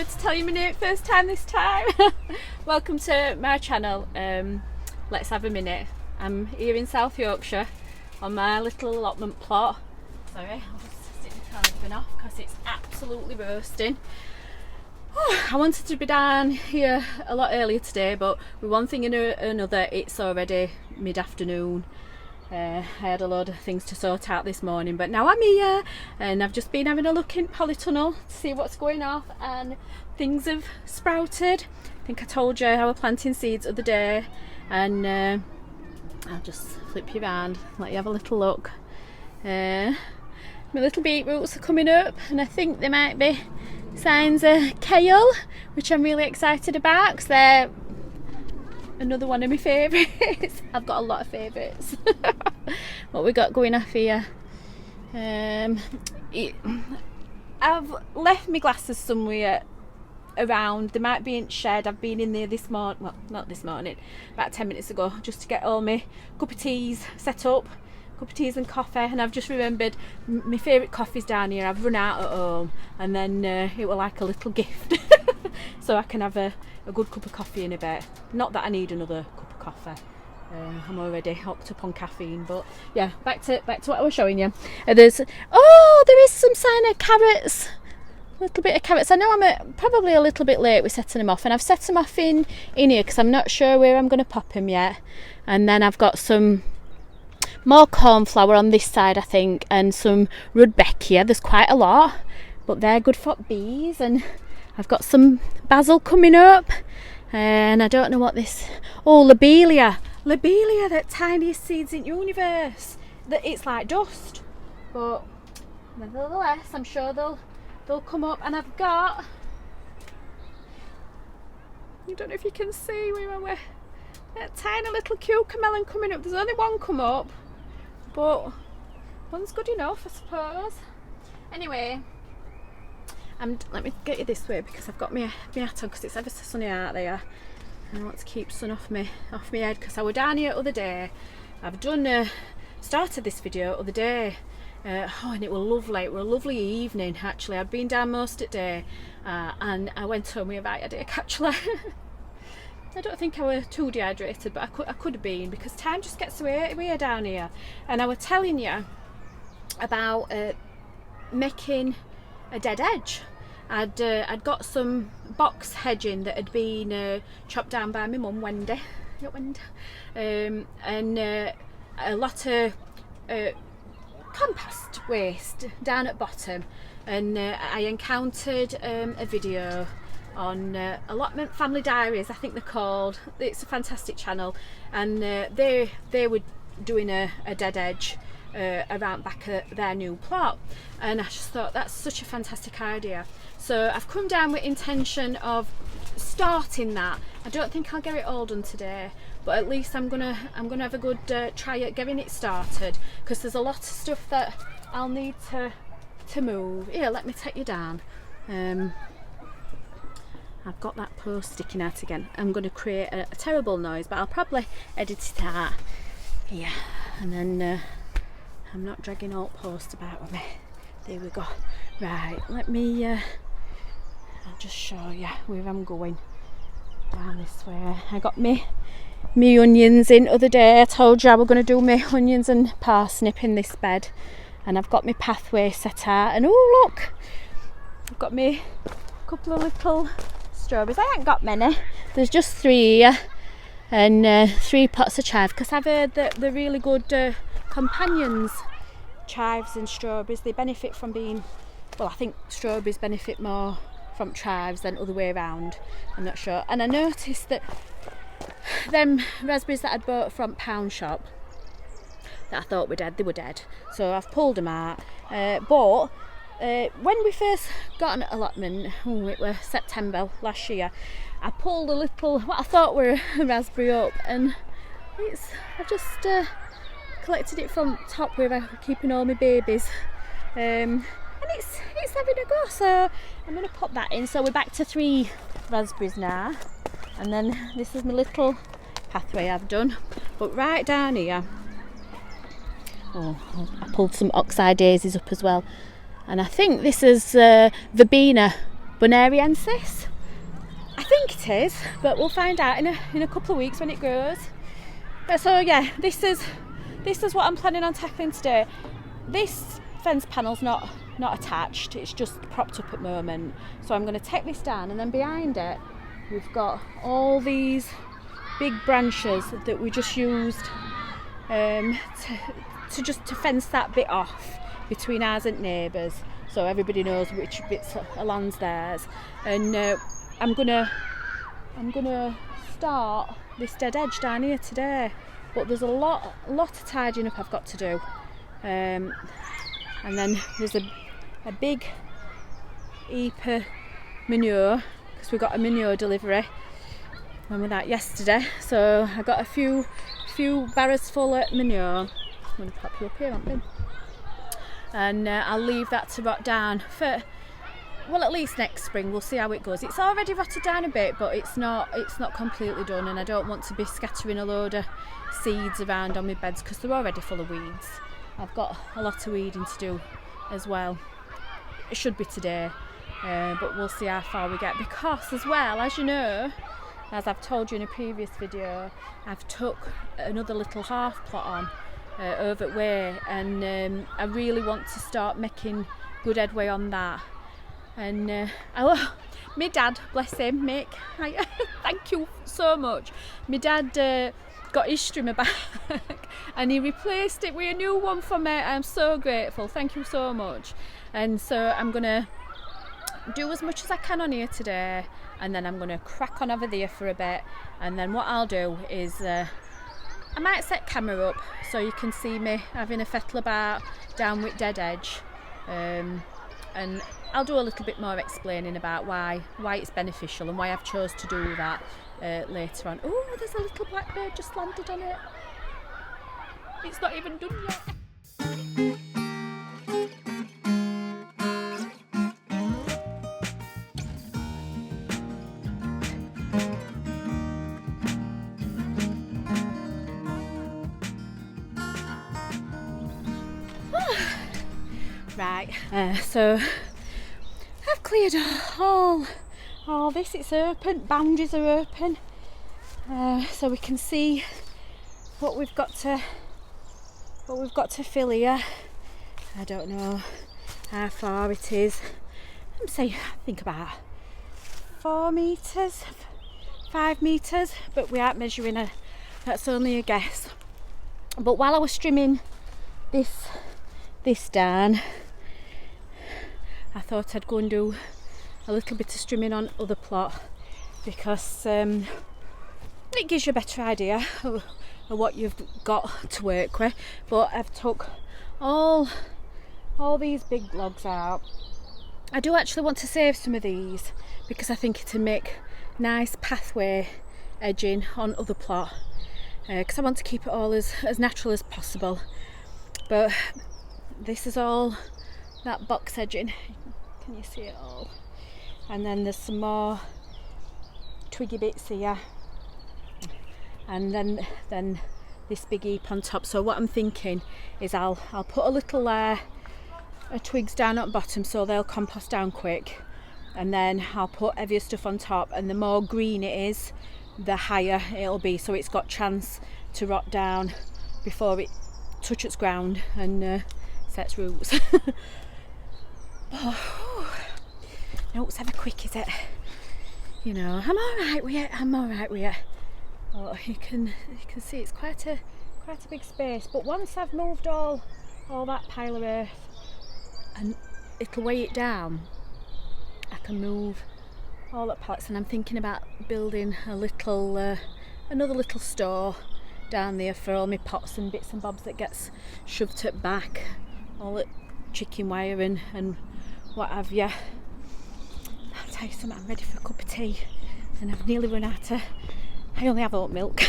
remembered to tell you my name first time this time. Welcome to my channel. Let's have a minute. I'm here in South Yorkshire on my little allotment plot. Sorry, I'll just stick the cardigan off because it's absolutely roasting. I wanted to be down here a lot earlier today, but with one thing and another, it's already mid-afternoon. I had a load of things to sort out this morning, but now I'm here and I've just been having a look in polytunnel to see what's going off, and things have sprouted. I think I told you I was planting seeds the other day, and I'll just flip you around, let you have a little look. My little beetroots are coming up, and I think there might be signs of kale, which I'm really excited about because they're another one of my favourites. I've got a lot of favourites. What we got going off here? I've left my glasses somewhere around. They might be in shed. I've been in there this morning, well, not this morning, about 10 minutes ago, just to get all my cup of teas set up, cup of teas and coffee, and I've just remembered my favourite coffee's down here. I've run out at home, and then it was like a little gift. So I can have a good cup of coffee in a bit. Not that I need another cup of coffee. I'm already hooked up on caffeine. But yeah, back to what I was showing you. There is some sign of carrots. A little bit of carrots. I know I'm probably a little bit late with setting them off, and I've set them off in here because I'm not sure where I'm going to pop them yet. And then I've got some more cornflower on this side, I think, and some rudbeckia. There's quite a lot, but they're good for bees. And I've got some basil coming up, and I don't know what this. Oh, lobelia, the tiniest seeds in the universe. That it's like dust, but nevertheless, I'm sure they'll come up. And I've got. I don't know if you can see where I'm. That tiny little cucumber melon coming up. There's only one come up, but one's good enough, I suppose. Anyway. Let me get you this way because I've got my hat on because it's ever so sunny out there, and I want to keep sun off my head because I was down here the other day. I've done started this video the other day, and it was lovely. It was a lovely evening actually. I'd been down most of the day, and I went home with a bite headache actually. I don't think I was too dehydrated, but I could have been because time just gets away down here. And I was telling you about making a dead edge. I'd got some box hedging that had been chopped down by my mum, Wendy, and a lot of compost waste down at bottom. And I encountered a video on Allotment Family Diaries, I think they're called. It's a fantastic channel, and they were doing a dead edge around back of their new plot, and I just thought that's such a fantastic idea. So I've come down with intention of starting that. I don't think I'll get it all done today, but at least I'm gonna have a good try at getting it started, because there's a lot of stuff that I'll need to move. Here, let me take you down. I've got that post sticking out again. I'm going to create a terrible noise, but I'll probably edit it out. Yeah, and then I'm not dragging all post about with me. There we go. Right, let me I'll just show you where I'm going. Down this way. I got me onions in the other day. I told you I was going to do my onions and parsnip in this bed, and I've got my pathway set out. And oh look, I've got me a couple of little strawberries. I ain't got many. There's just 3 here, and 3 pots of chives, because I've heard that they're really good companions. Chives and strawberries, they benefit from being, well, I think strawberries benefit more from chives than other way around. I'm not sure. And I noticed that them raspberries that I'd bought from pound shop that I thought were dead, they were dead. So I've pulled them out. But when we first got an allotment, it was September last year, I pulled a little, what I thought were a raspberry up, and I've just collected it from top where I'm keeping all my babies, and it's having a go. So I'm going to pop that in. So we're back to 3 raspberries now, and then this is my little pathway I've done. But right down here, I pulled some oxeye daisies up as well, and I think this is verbena Bonariensis. I think it is, but we'll find out in a couple of weeks when it grows. So yeah, this is what I'm planning on tackling today. This fence panel's not attached, it's just propped up at the moment. So I'm going to take this down, and then behind it we've got all these big branches that we just used to fence that bit off between ours and neighbours, so everybody knows which bits of land's theirs. And I'm gonna start this dead edge down here today, but there's a lot of tidying up I've got to do. And then there's a big Ep4 manure, because we got a manure delivery. When we that yesterday, so I got a few barrows full of manure. I'm going to pop you up here, aren't I? And I'll leave that to rot down for, well, at least next spring. We'll see how it goes. It's already rotted down a bit, but it's not completely done, and I don't want to be scattering a load of seeds around on my beds because they're already full of weeds. I've got a lot of weeding to do as well. It should be today, but we'll see how far we get, because as well, as you know, as I've told you in a previous video, I've took another little half plot on over at Way, and I really want to start making good headway on that. And my dad, bless him, Mick, thank you so much. My dad got his strimmer back and he replaced it with a new one for me. I'm so grateful, thank you so much. And so I'm gonna do as much as I can on here today, and then I'm going to crack on over there for a bit. And then what I'll do is I might set camera up so you can see me having a fettle about down with dead edge, and I'll do a little bit more explaining about why it's beneficial and why I've chose to do that later on. Oh, there's a little blackbird just landed on it. It's not even done yet. Right, so I've cleared all this. It's open, boundaries are open, so we can see what we've got to fill here. I don't know how far it is. I'm saying, I think about 4 metres, 5 metres, but we aren't measuring that's only a guess. But while I was trimming this down, I thought I'd go and do a little bit of strimming on other plot, because it gives you a better idea of what you've got to work with. But I've took all these big logs out. I do actually want to save some of these because I think it'll make nice pathway edging on other plot, because I want to keep it all as natural as possible. But this is all that box edging, can you see it all? And then there's some more twiggy bits here, and then this big heap on top. So what I'm thinking is I'll put a little layer of twigs down at the bottom so they'll compost down quick, and then I'll put heavier stuff on top, and the more green it is the higher it'll be, so it's got chance to rot down before it touches ground and sets roots. No, it's ever quick, is it? You know, I'm alright with it. Oh, you can see it's quite a big space. But once I've moved all that pile of earth and it'll weigh it down, I can move all that pallets. And I'm thinking about building a little another little store down there for all my pots and bits and bobs that gets shoved at back, all that chicken wire and what have you. I'll tell you something, I'm ready for a cup of tea, and I've nearly run out of, I only have oat milk.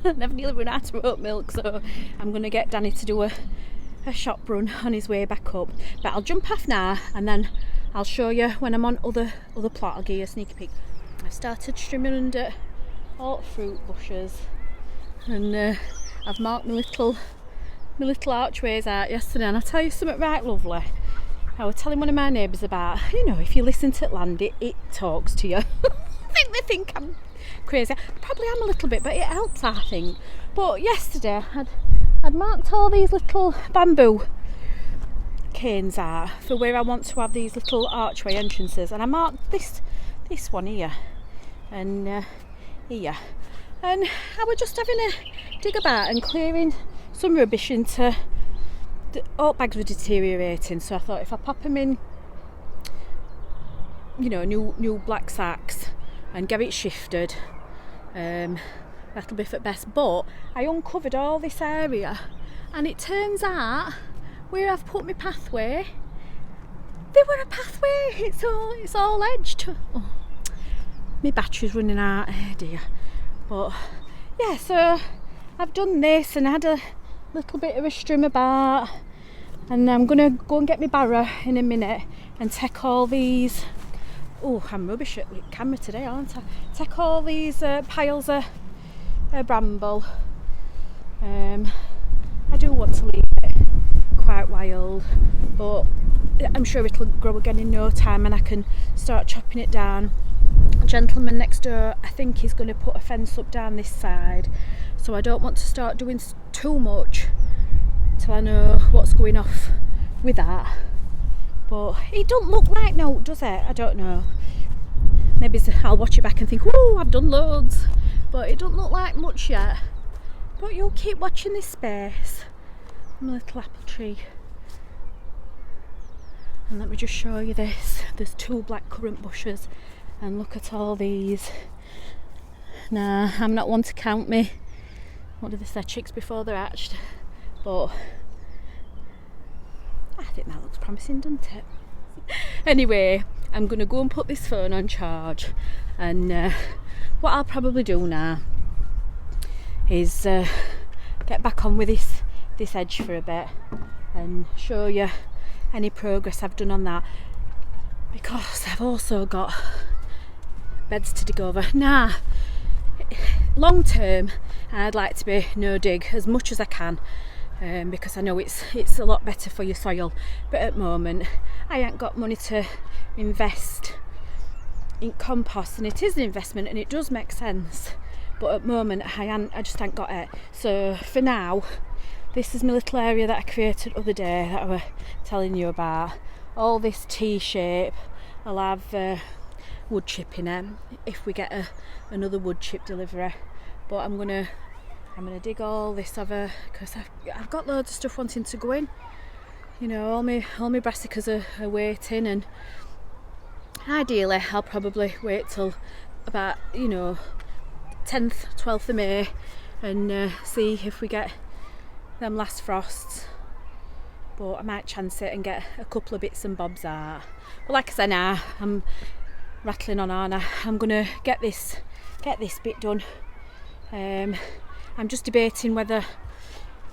I've nearly run out of oat milk, so I'm going to get Danny to do a shop run on his way back up. But I'll jump off now, and then I'll show you when I'm on other plot. I'll give you a sneaky peek. I started trimming under all fruit bushes, and I've marked my little archways out yesterday, and I'll tell you something right lovely. I was telling one of my neighbours about, you know, if you listen to land, it talks to you. I think they think I'm crazy. Probably am a little bit, but it helps, I think. But yesterday I'd marked all these little bamboo canes out for where I want to have these little archway entrances, and I marked this one here and here, and I was just having a dig about and clearing some rubbish into the oat bags were deteriorating, so I thought if I pop them in, you know, new black sacks and get it shifted, that'll be for best. But I uncovered all this area, and it turns out where I've put my pathway, there were a pathway. It's all edged. Oh, my battery's running out. Oh dear. But yeah, so I've done this and had a little bit of a strim about, and I'm gonna go and get my barrow in a minute and take all these. Oh, I'm rubbish at camera today, aren't I? Take all these piles of bramble. I do want to leave it quite wild, but I'm sure it'll grow again in no time and I can start chopping it down. A gentleman next door, I think he's going to put a fence up down this side, so I don't want to start doing too much till I know what's going off with that. But it don't look like no, does it? I don't know. Maybe I'll watch it back and think, oh, I've done loads, but it don't look like much yet. But you'll keep watching this space. My little apple tree. And let me just show you this. There's 2 black currant bushes, and look at all these. Nah, I'm not one to count me, what do they say, chicks before they're hatched, but I think that looks promising, doesn't it? Anyway, I'm going to go and put this phone on charge, and what I'll probably do now is get back on with this edge for a bit and show you any progress I've done on that, because I've also got beds to dig over. Nah, long term I'd like to be no dig as much as I can, because I know it's a lot better for your soil, but at the moment I ain't got money to invest in compost, and it is an investment and it does make sense, but at the moment I just ain't got it. So for now, this is my little area that I created the other day that I was telling you about. All this T-shape. I'll have wood chip in it if we get another wood chip delivery. But I'm gonna dig all this over, because I've got loads of stuff wanting to go in. You know, all my brassicas are waiting, and ideally I'll probably wait till about, you know, 10th, 12th of May and see if we get them last frosts. But I might chance it and get a couple of bits and bobs out. But like I said, now I'm rattling on, aren't I? I'm gonna get this bit done. I'm just debating whether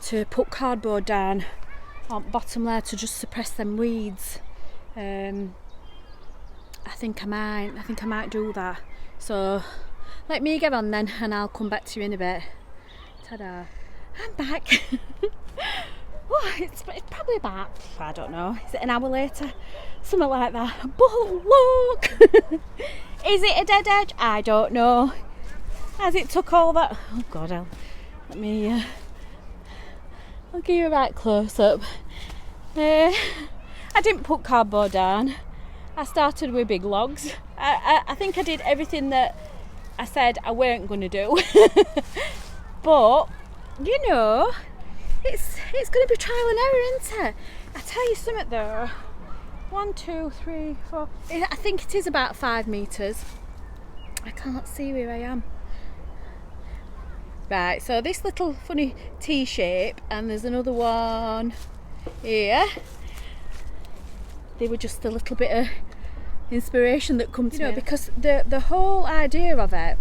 to put cardboard down on bottom layer to just suppress them weeds. I think I might do that. So let me get on then, and I'll come back to you in a bit. Ta-da! I'm back. Oh, it's probably about, I don't know, is it an hour later? Something like that. But look! Is it a dead edge? I don't know. As it took all that, oh god, I'll give you a right close up. I didn't put cardboard down. I started with big logs. I think I did everything that I said I weren't going to do. But you know, it's going to be trial and error, isn't it? I tell you something though. 1, 2, 3, 4. I think it is about 5 metres. I can't see where I am. Right, so this little funny T shape, and there's another one here. They were just a little bit of inspiration that come to me, because the whole idea of it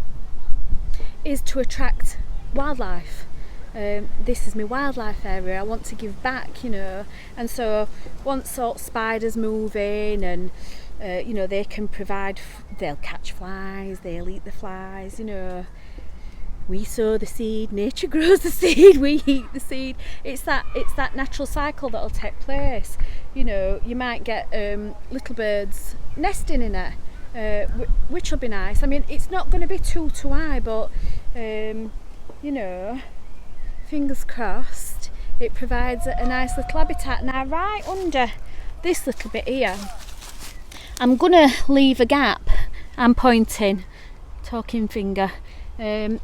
is to attract wildlife. This is my wildlife area. I want to give back, you know, and so once sort of spiders move in, and you know, they can provide, they'll catch flies, they'll eat the flies, you know. We sow the seed, nature grows the seed, we eat the seed. It's that natural cycle that'll take place. you know, you might get little birds nesting in it, which will be nice. I mean, it's not going to be too high, but you know, fingers crossed, it provides a nice little habitat. Now right under this little bit here, I'm gonna leave a gap. I'm pointing, talking finger. I'm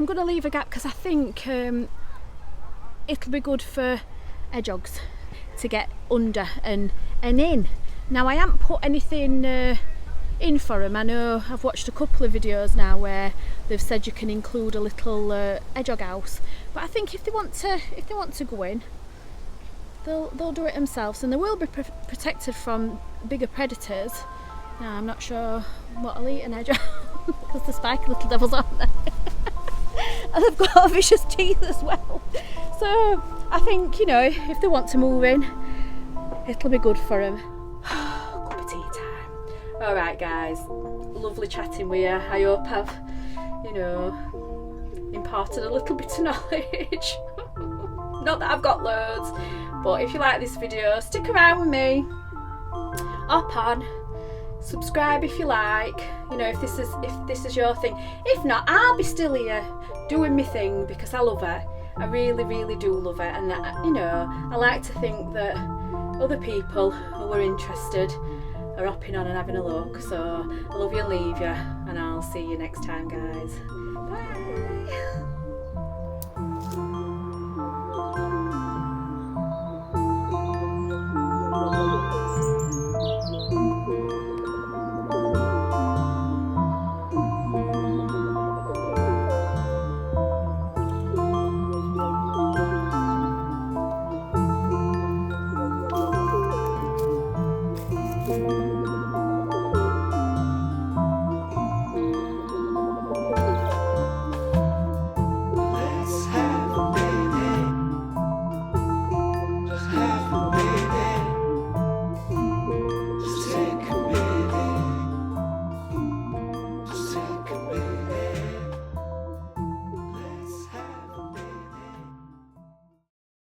gonna leave a gap because I think it'll be good for hedgehogs to get under and in. Now I haven't put anything in for them. I know I've watched a couple of videos now where they've said you can include a little hedgehog house, but I think if they want to go in, they'll do it themselves, and they will be protected from bigger predators. Now I'm not sure what I'll eat an hedgehog because the spiky little devils aren't there. And they've got vicious teeth as well. So I think, you know, if they want to move in, it'll be good for them. Cup of tea time. Alright guys, lovely chatting with you. I hope I've, you know, imparted a little bit of knowledge. Not that I've got loads, but if you like this video, stick around with me. Hop on, subscribe if you like, you know, if this is your thing. If not, I'll be still here doing my thing because I love it. I really do love it, and you know, I like to think that other people who are interested are hopping on and having a look. So I love you and leave you, and I'll see you next time guys.